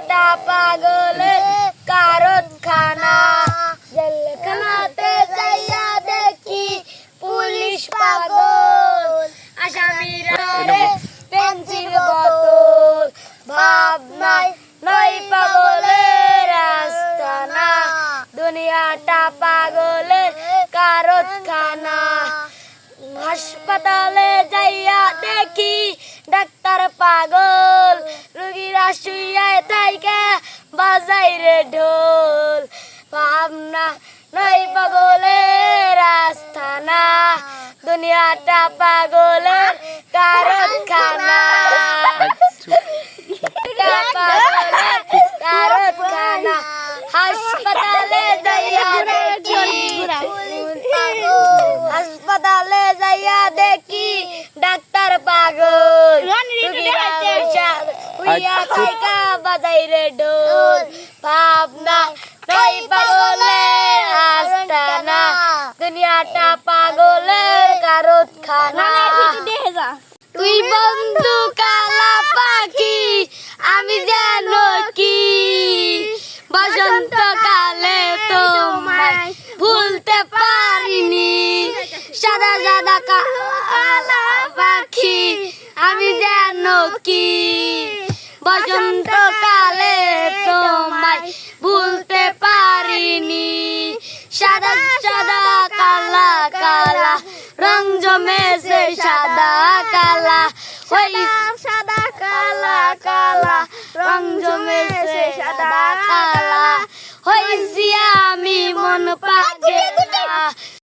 দুনিয়াটা পাগলের কারখানা জেলখানাতে যাইয়া দেখি পুলিশ পাগল আসামিরা রে পেন্সিল বোতল ভাবনায় নয় পাগলের আস্তানা দুনিয়াটা পাগলের কারখানা হাসপাতালে যাইয়া দেখি ডাক্তার পাগল রোগীরা শুইয়ায় থাইকা বাজাই রে ঢোল ভাবনা নয় পাগলের আস্তানা দুনিয়াটা পাগলের কারখানা কারখানা হাসপাতালে যাইয়া দেখি হাসপাতালে যাইয়া দেখি ডাক্তার পাগল রোগীরা শুইয়া থাইকা বাজাই রে ঢোল ভাবনা নয় পাগলের আস্তানা দুনিয়াটা পাগলের কারখানা তুই বন্ধু কালা পাখি আমি জানো কি বসন্ত কালে তোমায় ভুলতে পারিনি সাদা সাদা কালা পাখি আমি জানো কি বসন্ত কালে তোমায় ভুলতে পারিনি সাদা সাদা কালা কালা রং জমেছে সাদা কালা ওই সাদা কালা কালা রং জমেছে সাদা কালা হইছি আমি মন পাগলা